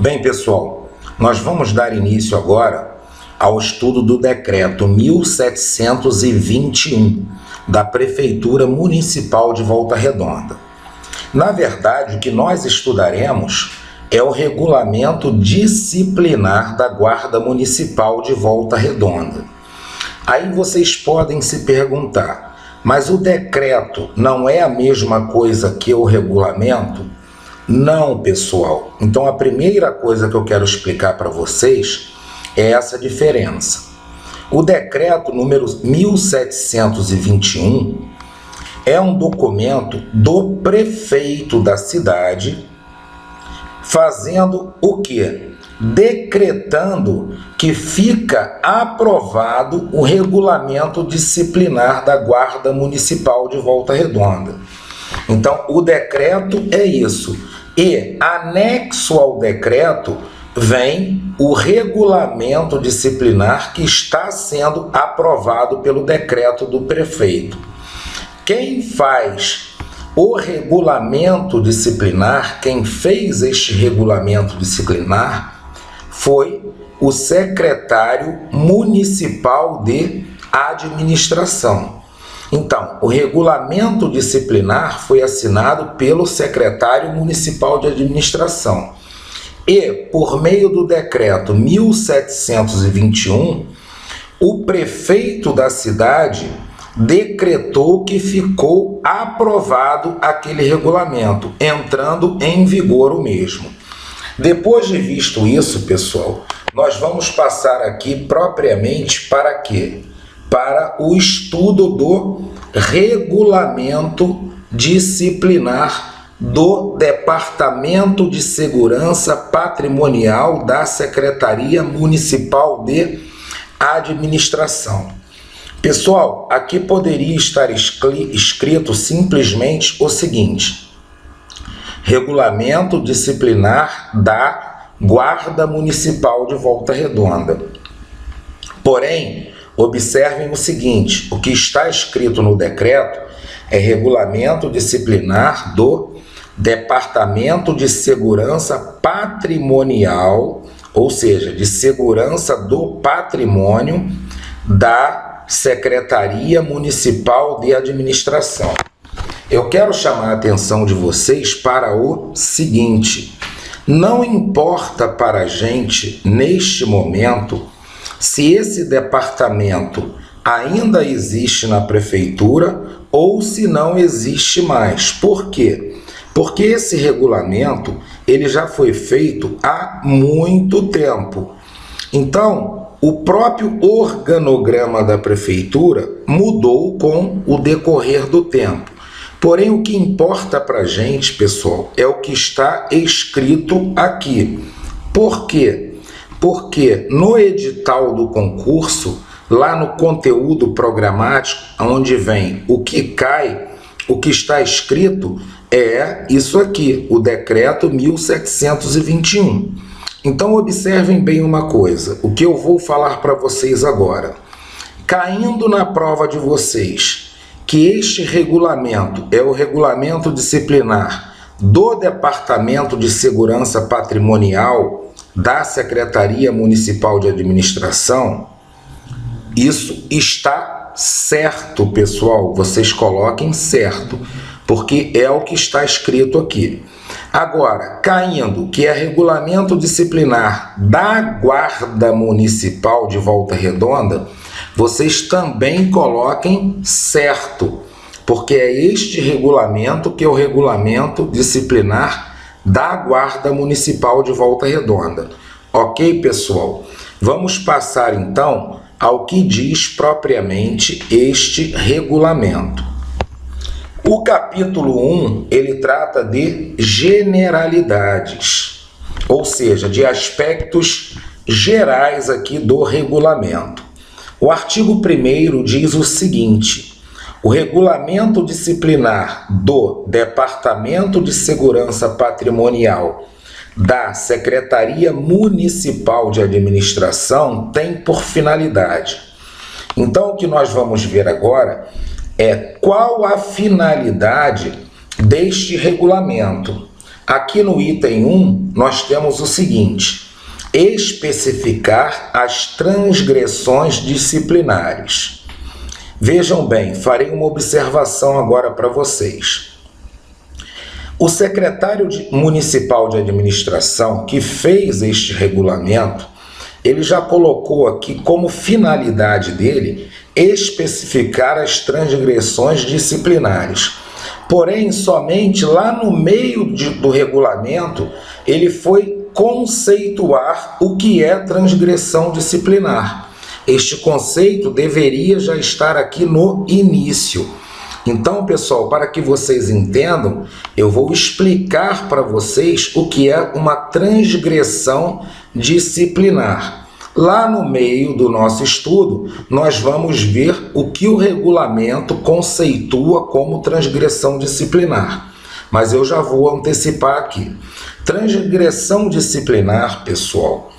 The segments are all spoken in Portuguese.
Bem, pessoal, nós vamos dar início agora ao estudo do Decreto 1721 da Prefeitura Municipal de Volta Redonda. Na verdade, o que nós estudaremos é o regulamento disciplinar da Guarda Municipal de Volta Redonda. Aí vocês podem se perguntar, mas o decreto não é a mesma coisa que o regulamento? Não, pessoal. Então a primeira coisa que eu quero explicar para vocês é essa diferença. O decreto número 1721 é um documento do prefeito da cidade fazendo o quê? Decretando que fica aprovado o regulamento disciplinar da Guarda Municipal de Volta Redonda. Então, o decreto é isso. E, anexo ao decreto, vem o regulamento disciplinar que está sendo aprovado pelo decreto do prefeito. Quem faz o regulamento disciplinar, quem fez este regulamento disciplinar, foi o secretário municipal de administração. Então, o regulamento disciplinar foi assinado pelo secretário municipal de administração. E, por meio do decreto 1721, o prefeito da cidade decretou que ficou aprovado aquele regulamento, entrando em vigor o mesmo. Depois de visto isso, pessoal, nós vamos passar aqui propriamente para quê? Para o estudo do regulamento disciplinar do Departamento de Segurança Patrimonial da Secretaria Municipal de Administração. Pessoal, aqui poderia estar escrito simplesmente o seguinte: Regulamento Disciplinar da Guarda Municipal de Volta Redonda. Porém, observem o seguinte, o que está escrito no decreto é Regulamento Disciplinar do Departamento de Segurança Patrimonial, ou seja, de Segurança do Patrimônio da Secretaria Municipal de Administração. Eu quero chamar a atenção de vocês para o seguinte: não importa para a gente, neste momento, se esse departamento ainda existe na prefeitura ou se não existe mais. Por quê? Porque esse regulamento ele já foi feito há muito tempo. Então, o próprio organograma da prefeitura mudou com o decorrer do tempo. Porém, o que importa para a gente, pessoal, é o que está escrito aqui. Por quê? Porque no edital do concurso, lá no conteúdo programático, onde vem o que cai, o que está escrito é isso aqui, o decreto 1721. Então observem bem uma coisa, o que eu vou falar para vocês agora. Caindo na prova de vocês que este regulamento é o regulamento disciplinar do Departamento de Segurança Patrimonial da Secretaria Municipal de Administração, isso está certo, pessoal. Vocês coloquem certo, porque é o que está escrito aqui. Agora, caindo, que é regulamento disciplinar da Guarda Municipal de Volta Redonda, vocês também coloquem certo, porque é este regulamento que é o regulamento disciplinar da Guarda Municipal de Volta Redonda. Ok, pessoal? Vamos passar então ao que diz propriamente este regulamento. O capítulo 1, ele trata de generalidades, ou seja, de aspectos gerais aqui do regulamento. O artigo 1º diz o seguinte: o regulamento disciplinar do Departamento de Segurança Patrimonial da Secretaria Municipal de Administração tem por finalidade. Então, o que nós vamos ver agora é qual a finalidade deste regulamento. Aqui no item 1, nós temos o seguinte: especificar as transgressões disciplinares. Vejam bem, farei uma observação agora para vocês. O secretário municipal de administração que fez este regulamento, ele já colocou aqui como finalidade dele especificar as transgressões disciplinares. Porém, somente lá no meio do regulamento, ele foi conceituar o que é transgressão disciplinar. Este conceito deveria já estar aqui no início. Então, pessoal, para que vocês entendam, eu vou explicar para vocês o que é uma transgressão disciplinar. Lá no meio do nosso estudo, nós vamos ver o que o regulamento conceitua como transgressão disciplinar. Mas eu já vou antecipar aqui. Transgressão disciplinar, pessoal,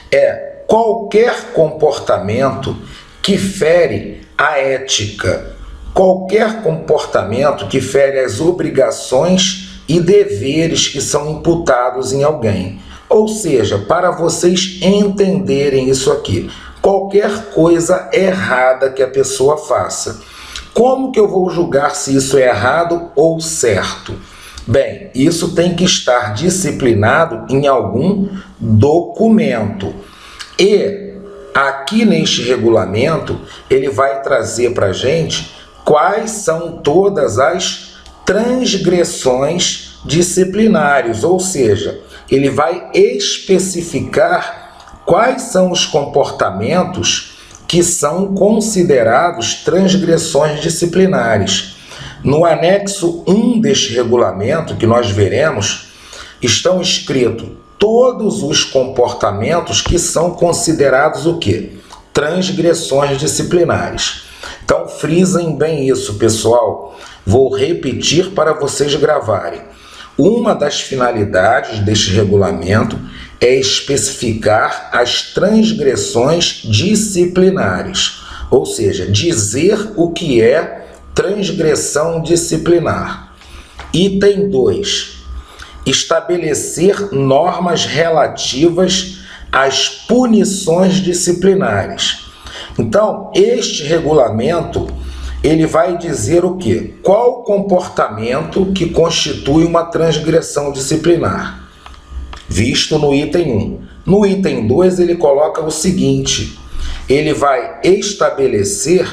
é qualquer comportamento que fere a ética, qualquer comportamento que fere as obrigações e deveres que são imputados em alguém. Ou seja, para vocês entenderem isso aqui, qualquer coisa errada que a pessoa faça. Como que eu vou julgar se isso é errado ou certo? Bem, isso tem que estar disciplinado em algum documento. E aqui neste regulamento, ele vai trazer para a gente quais são todas as transgressões disciplinares, ou seja, ele vai especificar quais são os comportamentos que são considerados transgressões disciplinares. No anexo 1 deste regulamento, que nós veremos, estão escritos todos os comportamentos que são considerados o quê? Transgressões disciplinares. Então, frisem bem isso, pessoal. Vou repetir para vocês gravarem. Uma das finalidades deste regulamento é especificar as transgressões disciplinares, ou seja, dizer o que é transgressão disciplinar. Item 2. Estabelecer normas relativas às punições disciplinares. Então, este regulamento, ele vai dizer o quê? Qual o comportamento que constitui uma transgressão disciplinar? Visto no item 1. No item 2, ele coloca o seguinte: ele vai estabelecer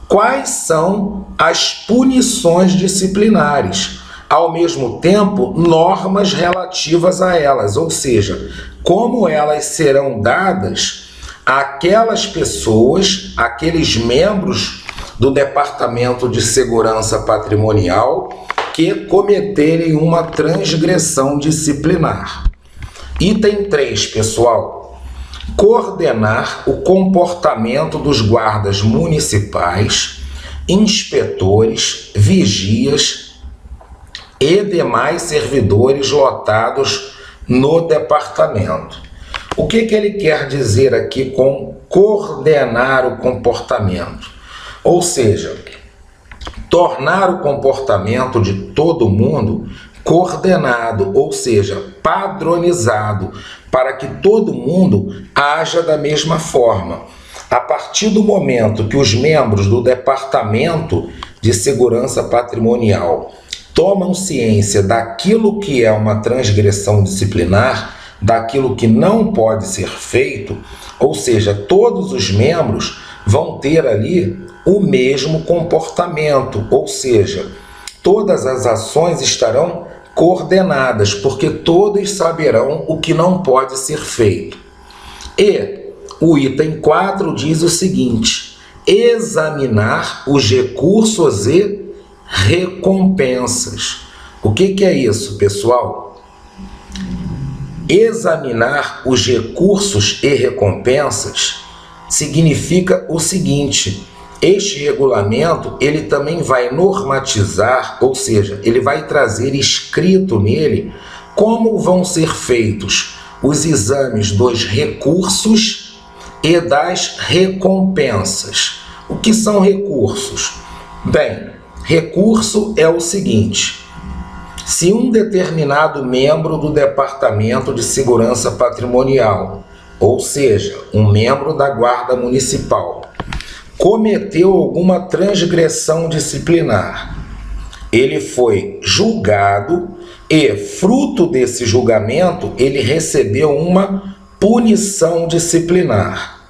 quais são as punições disciplinares, ao mesmo tempo, normas relativas a elas, ou seja, como elas serão dadas àquelas pessoas, aqueles membros do Departamento de Segurança Patrimonial que cometerem uma transgressão disciplinar. Item 3, pessoal. Coordenar o comportamento dos guardas municipais, inspetores, vigias e demais servidores lotados no departamento. O que ele quer dizer aqui com coordenar o comportamento? Ou seja, tornar o comportamento de todo mundo coordenado, ou seja, padronizado, para que todo mundo haja da mesma forma. A partir do momento que os membros do Departamento de Segurança Patrimonial tomam ciência daquilo que é uma transgressão disciplinar, daquilo que não pode ser feito, ou seja, todos os membros vão ter ali o mesmo comportamento, ou seja, todas as ações estarão coordenadas, porque todos saberão o que não pode ser feito. E o item 4 diz o seguinte: examinar os recursos e recompensas. O que é isso, pessoal? Examinar os recursos e recompensas significa o seguinte: este regulamento ele também vai normatizar, ou seja, ele vai trazer escrito nele como vão ser feitos os exames dos recursos e das recompensas. O que são recursos? Bem, recurso é o seguinte: Se um determinado membro do Departamento de Segurança Patrimonial, ou seja, um membro da Guarda Municipal, cometeu alguma transgressão disciplinar, ele foi julgado e, fruto desse julgamento, ele recebeu uma punição disciplinar.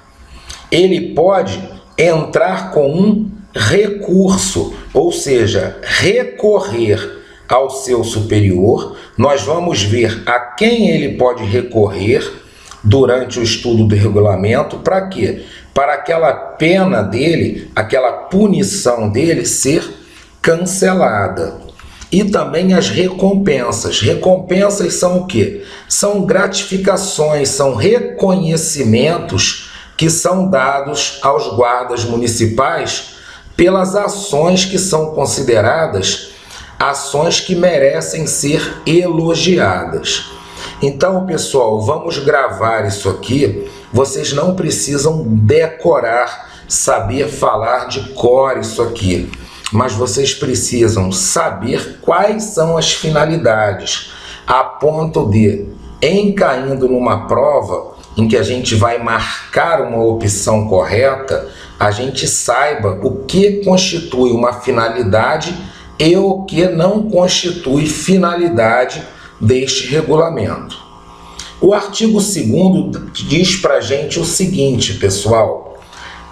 Ele pode entrar com um recurso, ou seja, recorrer ao seu superior. Nós vamos ver a quem ele pode recorrer durante o estudo do regulamento. Para quê? Para aquela pena dele, aquela punição dele ser cancelada. E também as recompensas. Recompensas são o quê? São gratificações, são reconhecimentos que são dados aos guardas municipais pelas ações que são consideradas ações que merecem ser elogiadas. Então, pessoal, vamos gravar isso aqui. Vocês não precisam decorar, saber falar de cor isso aqui, mas vocês precisam saber quais são as finalidades, a ponto de, em caindo numa prova em que a gente vai marcar uma opção correta, a gente saiba o que constitui uma finalidade e o que não constitui finalidade deste regulamento. O artigo 2º diz para a gente o seguinte, pessoal: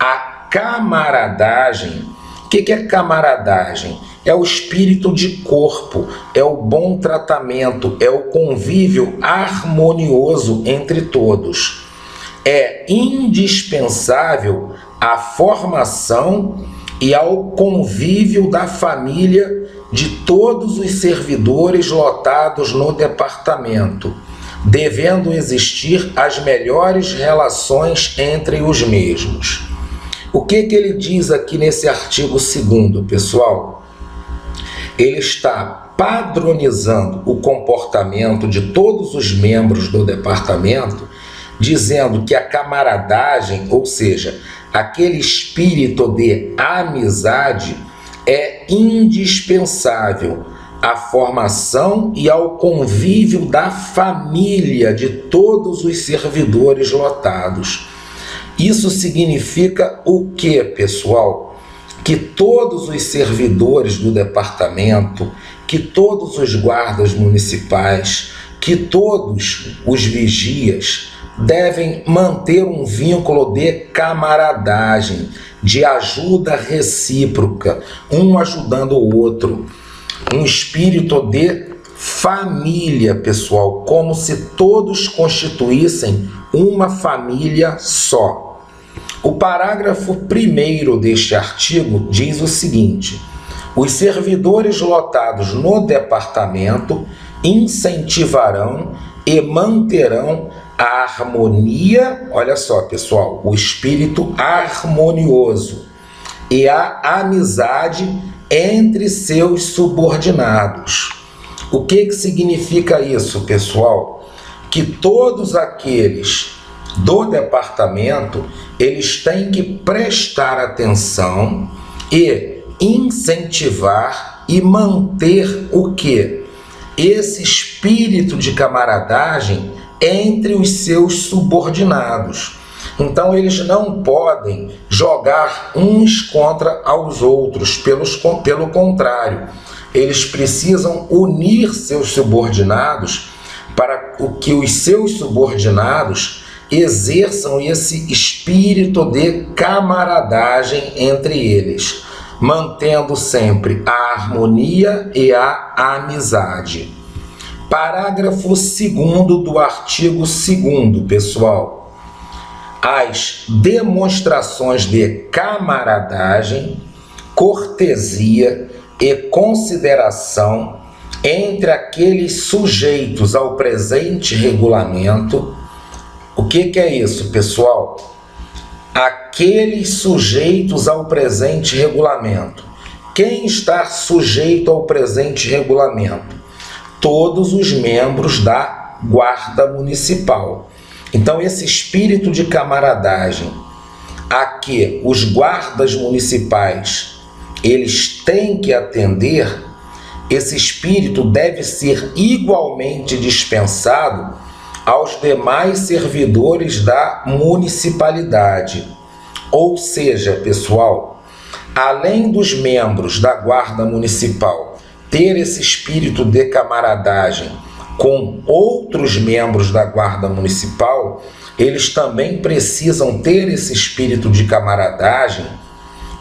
a camaradagem. O que é camaradagem? É o espírito de corpo, é o bom tratamento, é o convívio harmonioso entre todos. É indispensável à formação e ao convívio da família de todos os servidores lotados no departamento, devendo existir as melhores relações entre os mesmos. O que ele diz aqui nesse artigo 2º, pessoal? Ele está padronizando o comportamento de todos os membros do departamento, dizendo que a camaradagem, ou seja, aquele espírito de amizade, é indispensável à formação e ao convívio da família de todos os servidores lotados. Isso significa o quê, pessoal? Que todos os servidores do departamento, que todos os guardas municipais, que todos os vigias devem manter um vínculo de camaradagem, de ajuda recíproca, um ajudando o outro, um espírito de família, pessoal, como se todos constituíssem uma família só. O parágrafo 1º deste artigo diz o seguinte: os servidores lotados no departamento incentivarão e manterão a harmonia, olha só, pessoal, o espírito harmonioso e a amizade entre seus subordinados. O que significa isso, pessoal? Que todos aqueles do departamento, eles têm que prestar atenção e incentivar e manter o quê? Esse espírito de camaradagem entre os seus subordinados. Então, eles não podem jogar uns contra os outros, pelo contrário, eles precisam unir seus subordinados para que os seus subordinados exerçam esse espírito de camaradagem entre eles, mantendo sempre a harmonia e a amizade. Parágrafo 2º do artigo 2º, pessoal. As demonstrações de camaradagem, cortesia e consideração entre aqueles sujeitos ao presente regulamento. O que é isso, pessoal? Aqueles sujeitos ao presente regulamento. Quem está sujeito ao presente regulamento? Todos os membros da Guarda Municipal. Então, esse espírito de camaradagem a que os guardas municipais eles têm que atender esse espírito deve ser igualmente dispensado aos demais servidores da municipalidade. Ou seja, pessoal, além dos membros da guarda municipal ter esse espírito de camaradagem com outros membros da guarda municipal, eles também precisam ter esse espírito de camaradagem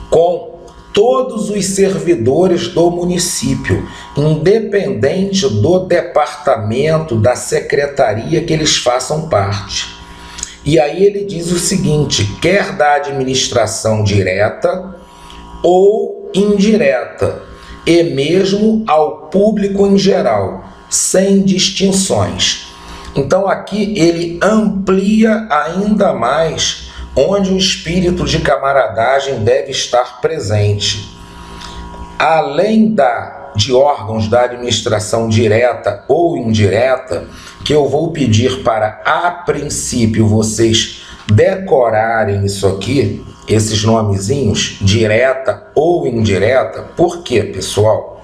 com todos os servidores do município, independente do departamento, da secretaria que eles façam parte. E aí ele diz o seguinte: quer da administração direta ou indireta, e mesmo ao público em geral, sem distinções. Então aqui ele amplia ainda mais onde o espírito de camaradagem deve estar presente. Além de órgãos da administração direta ou indireta, que eu vou pedir para, a princípio, vocês decorarem isso aqui, esses nomezinhos, direta ou indireta. Por quê, pessoal?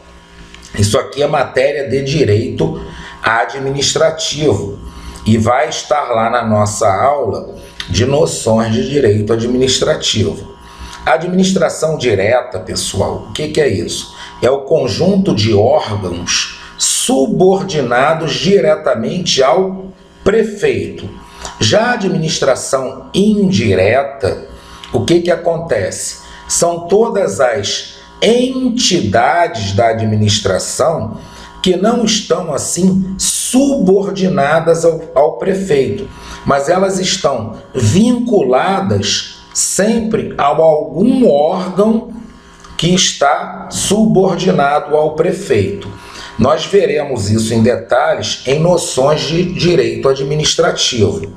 Isso aqui é matéria de direito administrativo e vai estar lá na nossa aula de noções de direito administrativo. A administração direta, pessoal, o que é isso? É o conjunto de órgãos subordinados diretamente ao prefeito. Já a administração indireta, o que acontece? São todas as entidades da administração que não estão assim subordinadas ao prefeito, mas elas estão vinculadas sempre a algum órgão que está subordinado ao prefeito. Nós veremos isso em detalhes em noções de direito administrativo.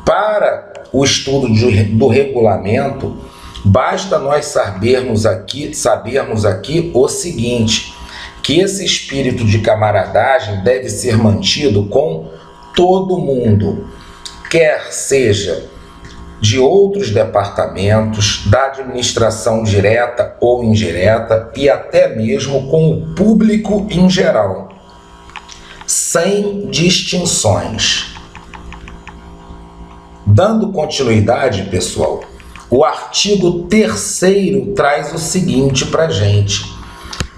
Para o estudo do regulamento, basta nós sabermos aqui o seguinte: que esse espírito de camaradagem deve ser mantido com todo mundo, quer seja de outros departamentos, da administração direta ou indireta e até mesmo com o público em geral, sem distinções. Dando continuidade, pessoal, o artigo 3º traz o seguinte para a gente: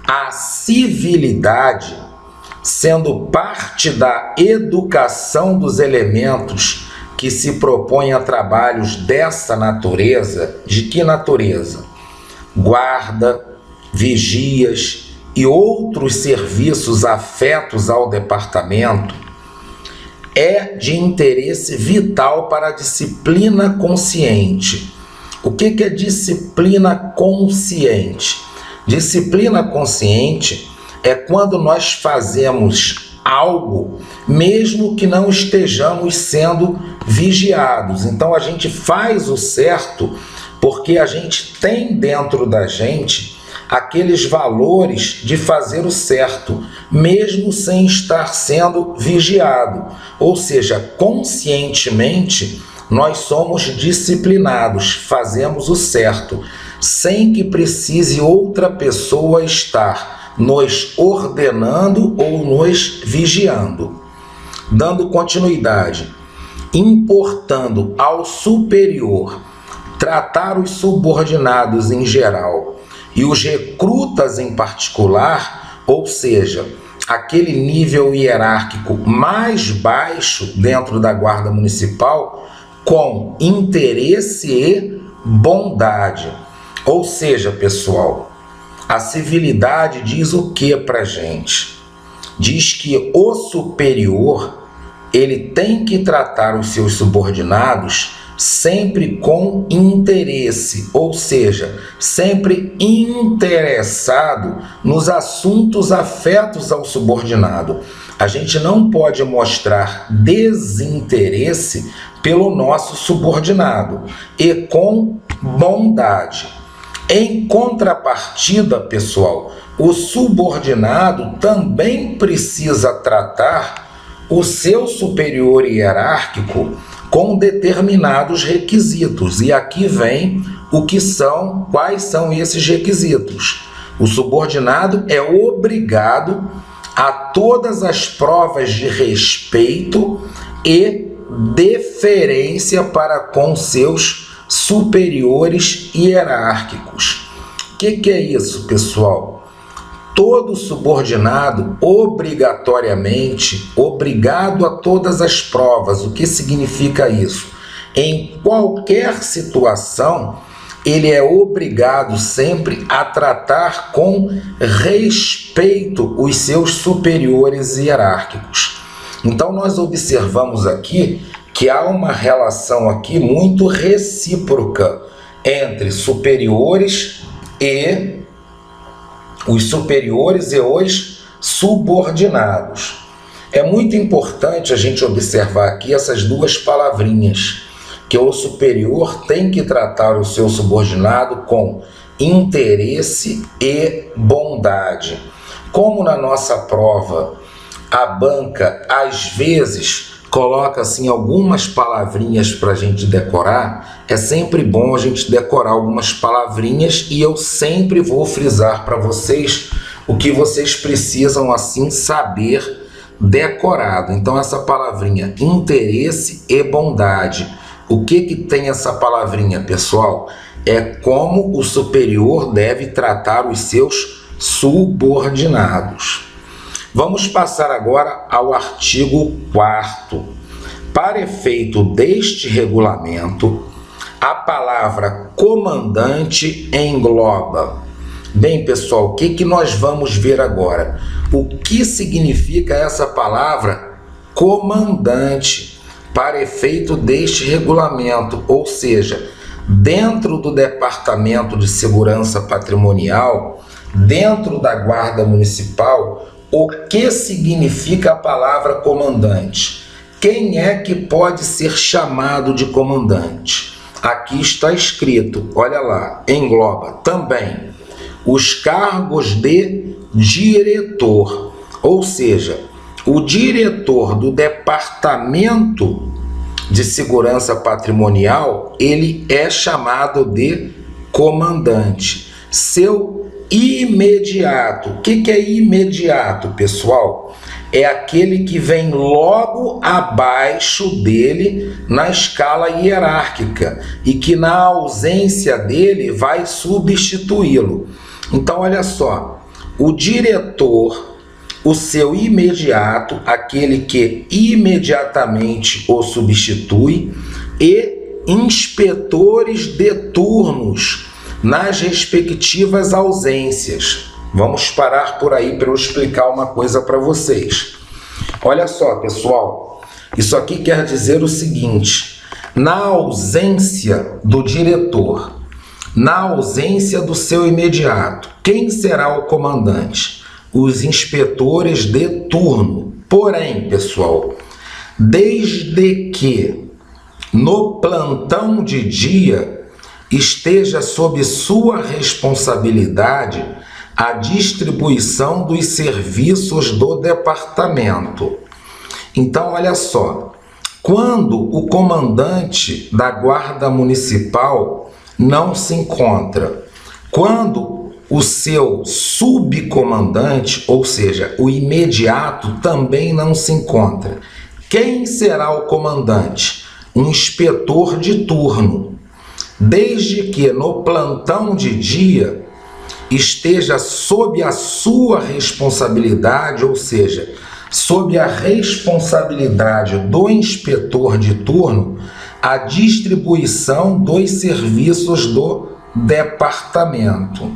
a civilidade, sendo parte da educação dos elementos que se propõem a trabalhos dessa natureza. De que natureza? Guarda, vigias e outros serviços afetos ao departamento, é de interesse vital para a disciplina consciente. O que é disciplina consciente? Disciplina consciente é quando nós fazemos algo, mesmo que não estejamos sendo vigiados. Então a gente faz o certo porque a gente tem dentro da gente aqueles valores de fazer o certo, mesmo sem estar sendo vigiado. Ou seja, conscientemente nós somos disciplinados, fazemos o certo, sem que precise outra pessoa estar nos ordenando ou nos vigiando. Dando continuidade, importando ao superior tratar os subordinados em geral e os recrutas em particular, ou seja, aquele nível hierárquico mais baixo dentro da guarda municipal, com interesse e bondade. Ou seja, pessoal, a civilidade diz o que pra gente? Diz que o superior, ele tem que tratar os seus subordinados sempre com interesse, ou seja, sempre interessado nos assuntos afetos ao subordinado. A gente não pode mostrar desinteresse pelo nosso subordinado e com bondade. Em contrapartida, pessoal, o subordinado também precisa tratar o seu superior hierárquico com determinados requisitos. E aqui vem quais são esses requisitos. O subordinado é obrigado a todas as provas de respeito e deferência para com seus superiores hierárquicos. O que é isso, pessoal? Todo subordinado, obrigatoriamente, obrigado a todas as provas. O que significa isso? Em qualquer situação, ele é obrigado sempre a tratar com respeito os seus superiores hierárquicos. Então, nós observamos aqui que há uma relação aqui muito recíproca entre superiores e os subordinados. É muito importante a gente observar aqui essas duas palavrinhas, que o superior tem que tratar o seu subordinado com interesse e bondade. Como na nossa prova a banca às vezes coloca assim algumas palavrinhas para a gente decorar, é sempre bom a gente decorar algumas palavrinhas e eu sempre vou frisar para vocês o que vocês precisam assim saber decorado. Então essa palavrinha interesse e bondade, o que tem essa palavrinha, pessoal? É como o superior deve tratar os seus subordinados. Vamos passar agora ao artigo 4º. Para efeito deste regulamento, a palavra comandante engloba. Bem, pessoal, o que nós vamos ver agora? O que significa essa palavra comandante para efeito deste regulamento? Ou seja, dentro do Departamento de Segurança Patrimonial, dentro da Guarda Municipal, o que significa a palavra comandante? Quem é que pode ser chamado de comandante? Aqui está escrito, olha lá, engloba também os cargos de diretor, ou seja, o diretor do Departamento de Segurança Patrimonial, ele é chamado de comandante. Seu imediato. O que é imediato, pessoal? É aquele que vem logo abaixo dele na escala hierárquica e que na ausência dele vai substituí-lo. Então, olha só, o diretor, o seu imediato, aquele que imediatamente o substitui, e inspetores de turnos nas respectivas ausências. Vamos parar por aí para eu explicar uma coisa para vocês. Olha só, pessoal, isso aqui quer dizer o seguinte: na ausência do diretor, na ausência do seu imediato, quem será o comandante? Os inspetores de turno. Porém, pessoal, desde que no plantão de dia esteja sob sua responsabilidade a distribuição dos serviços do departamento. Então, olha só, quando o comandante da Guarda Municipal não se encontra, quando o seu subcomandante, ou seja, o imediato, também não se encontra, quem será o comandante? Um inspetor de turno. Desde que no plantão de dia esteja sob a sua responsabilidade, ou seja, sob a responsabilidade do inspetor de turno, a distribuição dos serviços do departamento.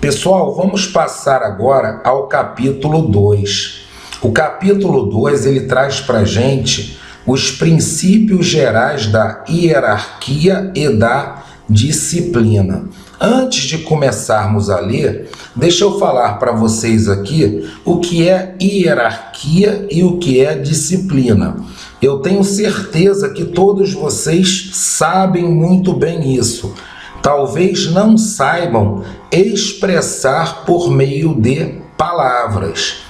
Pessoal, vamos passar agora ao capítulo 2. O capítulo 2, ele traz para a gente os princípios gerais da hierarquia e da disciplina. Antes de começarmos a ler, deixa eu falar para vocês aqui o que é hierarquia e o que é disciplina. Eu tenho certeza que todos vocês sabem muito bem isso. Talvez não saibam expressar por meio de palavras.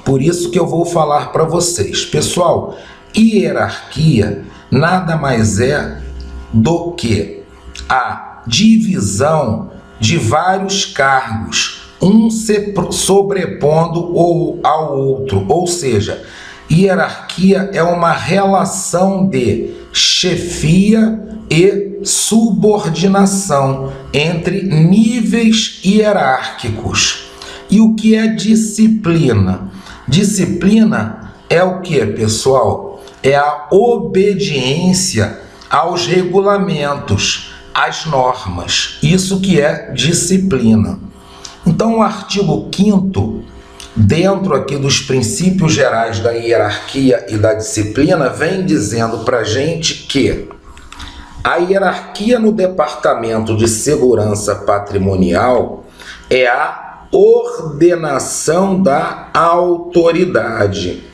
Por isso que eu vou falar para vocês. Pessoal, hierarquia nada mais é do que a divisão de vários cargos um se sobrepondo ao outro, ou seja, hierarquia é uma relação de chefia e subordinação entre níveis hierárquicos. E o que é disciplina? Disciplina é o que, pessoal? É a obediência aos regulamentos, às normas. Isso que é disciplina. Então, o artigo 5º, dentro aqui dos princípios gerais da hierarquia e da disciplina, vem dizendo para a gente que a hierarquia no Departamento de Segurança Patrimonial é a ordenação da autoridade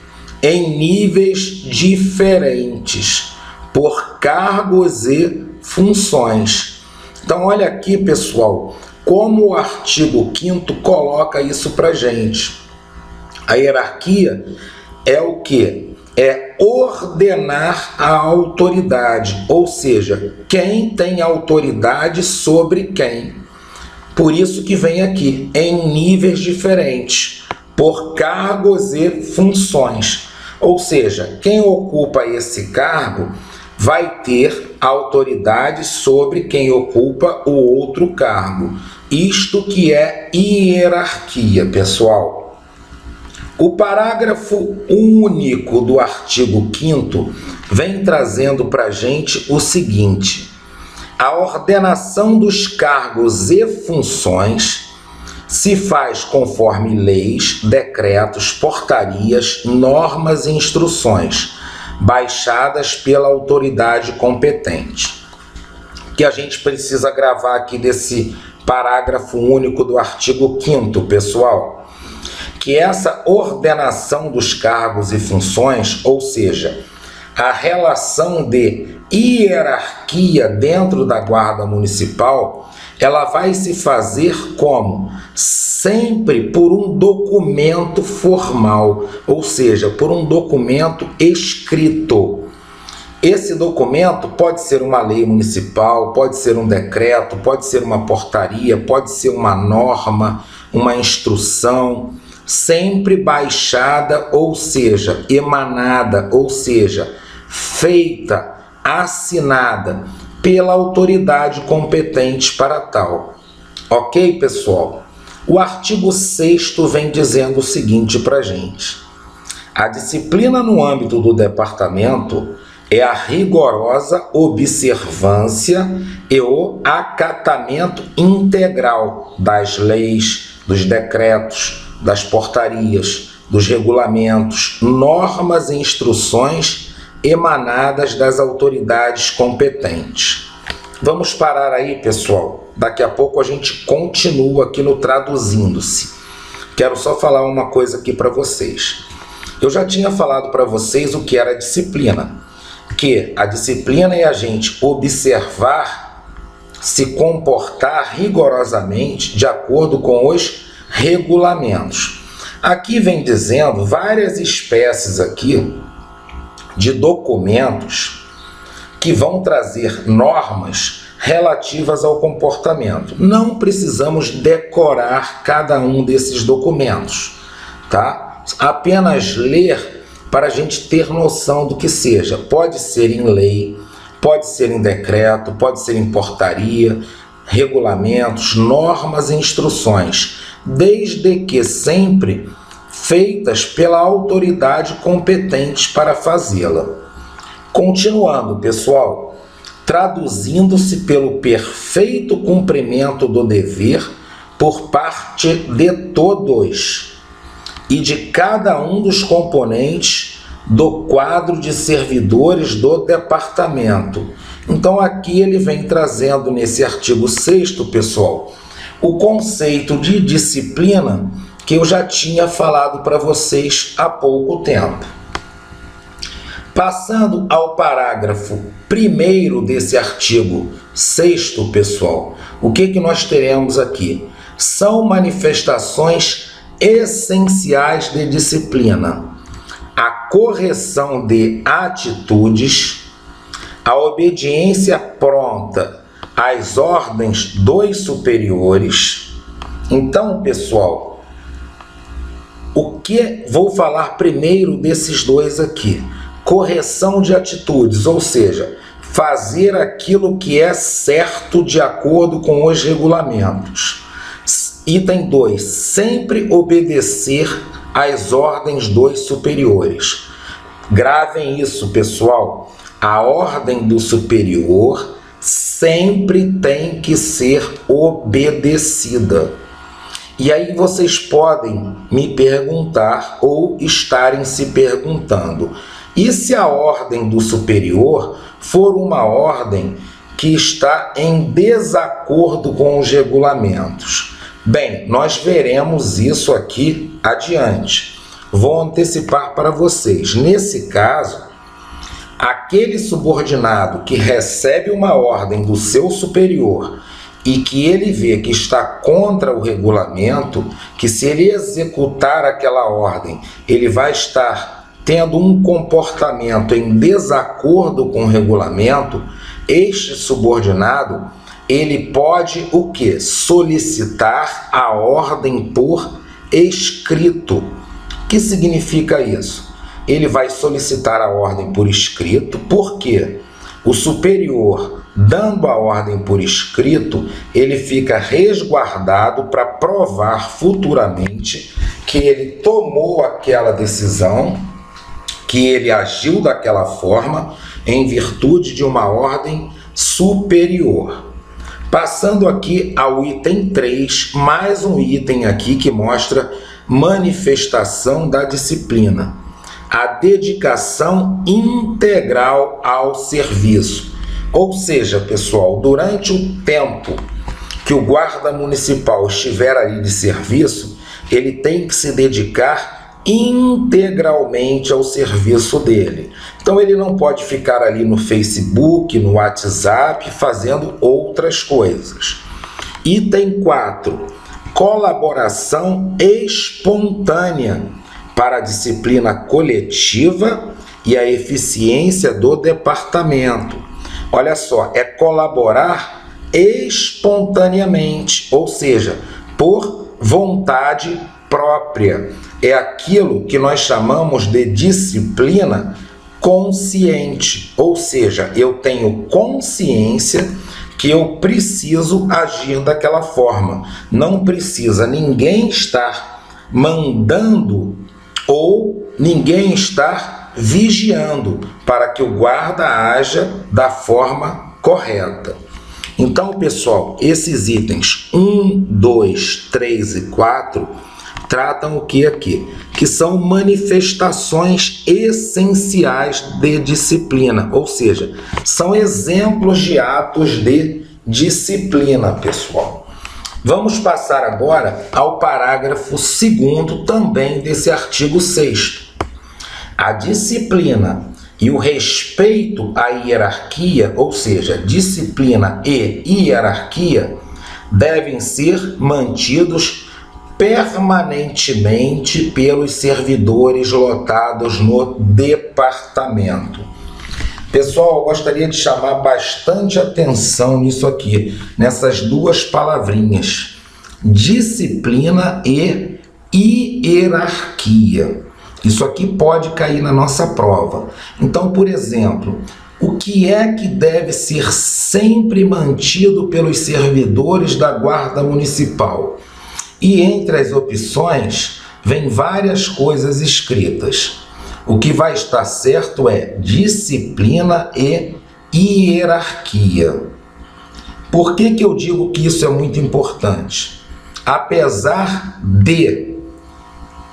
em níveis diferentes, por cargos e funções. Então, olha aqui, pessoal, como o artigo 5º coloca isso para a gente. A hierarquia é o quê? É ordenar a autoridade, ou seja, quem tem autoridade sobre quem. Por isso que vem aqui, em níveis diferentes, por cargos e funções. Ou seja, quem ocupa esse cargo vai ter autoridade sobre quem ocupa o outro cargo. Isto que é hierarquia, pessoal. O parágrafo único do artigo 5º vem trazendo para a gente o seguinte: a ordenação dos cargos e funções se faz conforme leis, decretos, portarias, normas e instruções, baixadas pela autoridade competente. O que a gente precisa gravar aqui desse parágrafo único do artigo 5º, pessoal? Que essa ordenação dos cargos e funções, ou seja, a relação de hierarquia dentro da Guarda Municipal, ela vai se fazer como? Sempre por um documento formal, ou seja, por um documento escrito. Esse documento pode ser uma lei municipal, pode ser um decreto, pode ser uma portaria, pode ser uma norma, uma instrução, sempre baixada, ou seja, emanada, ou seja, feita, assinada pela autoridade competente para tal. Ok, pessoal? O artigo 6º vem dizendo o seguinte para a gente: a disciplina no âmbito do departamento é a rigorosa observância e o acatamento integral das leis, dos decretos, das portarias, dos regulamentos, normas e instruções emanadas das autoridades competentes. Vamos parar aí, pessoal. Daqui a pouco a gente continua aqui no Traduzindo-se. Quero só falar uma coisa aqui para vocês. Eu já tinha falado para vocês o que era disciplina. Que a disciplina é a gente observar, se comportar rigorosamente de acordo com os regulamentos. Aqui vem dizendo várias espécies aqui de documentos que vão trazer normas relativas ao comportamento. Não precisamos decorar cada um desses documentos, tá? Apenas ler para a gente ter noção do que seja. Pode ser em lei, pode ser em decreto, pode ser em portaria, regulamentos, normas e instruções, desde que sempre feitas pela autoridade competente para fazê-la. Continuando, pessoal, traduzindo-se pelo perfeito cumprimento do dever por parte de todos e de cada um dos componentes do quadro de servidores do departamento. Então aqui ele vem trazendo nesse artigo 6º, pessoal, o conceito de disciplina que eu já tinha falado para vocês há pouco tempo. Passando ao parágrafo 1º desse artigo 6º, pessoal, o que nós teremos aqui? São manifestações essenciais de disciplina: a correção de atitudes, a obediência pronta às ordens dos superiores, Então, pessoal, vou falar primeiro desses dois aqui. Correção de atitudes, ou seja, fazer aquilo que é certo de acordo com os regulamentos. Item 2, sempre obedecer às ordens dos superiores. Gravem isso, pessoal. A ordem do superior sempre tem que ser obedecida. E aí vocês podem me perguntar ou estarem se perguntando: e se a ordem do superior for uma ordem que está em desacordo com os regulamentos? Bem, nós veremos isso aqui adiante. Vou antecipar para vocês. Nesse caso, aquele subordinado que recebe uma ordem do seu superior e que ele vê que está contra o regulamento, que se ele executar aquela ordem, ele vai estar tendo um comportamento em desacordo com o regulamento, este subordinado, ele pode o quê? Solicitar a ordem por escrito. O que significa isso? Ele vai solicitar a ordem por escrito, porque o superior, dando a ordem por escrito, ele fica resguardado para provar futuramente que ele tomou aquela decisão, que ele agiu daquela forma em virtude de uma ordem superior. Passando aqui ao item 3, mais um item aqui que mostra manifestação da disciplina. A dedicação integral ao serviço. Ou seja, pessoal, durante o tempo que o guarda municipal estiver ali de serviço, ele tem que se dedicar integralmente ao serviço dele. Então ele não pode ficar ali no Facebook, no WhatsApp, fazendo outras coisas. Item 4. Colaboração espontânea para a disciplina coletiva e a eficiência do departamento. Olha só, é colaborar espontaneamente, ou seja, por vontade própria. É aquilo que nós chamamos de disciplina consciente, ou seja, eu tenho consciência que eu preciso agir daquela forma. Não precisa ninguém estar mandando ou ninguém estar vigiando para que o guarda haja da forma correta. Então, pessoal, esses itens 1, 2, 3 e 4 tratam o que aqui? Que são manifestações essenciais de disciplina, ou seja, são exemplos de atos de disciplina, pessoal. Vamos passar agora ao parágrafo 2º também desse artigo 6º. A disciplina e o respeito à hierarquia, ou seja, disciplina e hierarquia, devem ser mantidos permanentemente pelos servidores lotados no departamento. Pessoal, eu gostaria de chamar bastante atenção nisso aqui, nessas duas palavrinhas, disciplina e hierarquia. Isso aqui pode cair na nossa prova. Então, por exemplo, o que é que deve ser sempre mantido pelos servidores da Guarda Municipal? E entre as opções, vem várias coisas escritas. O que vai estar certo é disciplina e hierarquia. Por que eu digo que isso é muito importante? Apesar de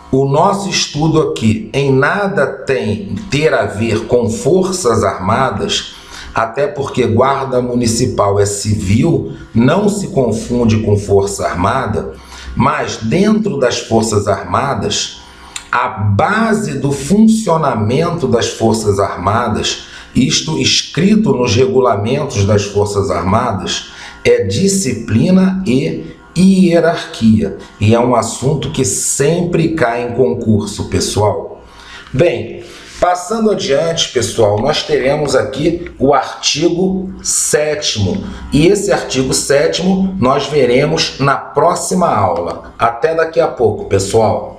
o nosso estudo aqui em nada ter a ver com forças armadas, até porque guarda municipal é civil, não se confunde com força armada, mas dentro das forças armadas, a base do funcionamento das forças armadas, isto escrito nos regulamentos das forças armadas, é disciplina e hierarquia. E é um assunto que sempre cai em concurso, pessoal. Bem, Passando adiante, pessoal, nós teremos aqui o artigo 7º. E esse artigo 7º nós veremos na próxima aula. Até daqui a pouco, pessoal.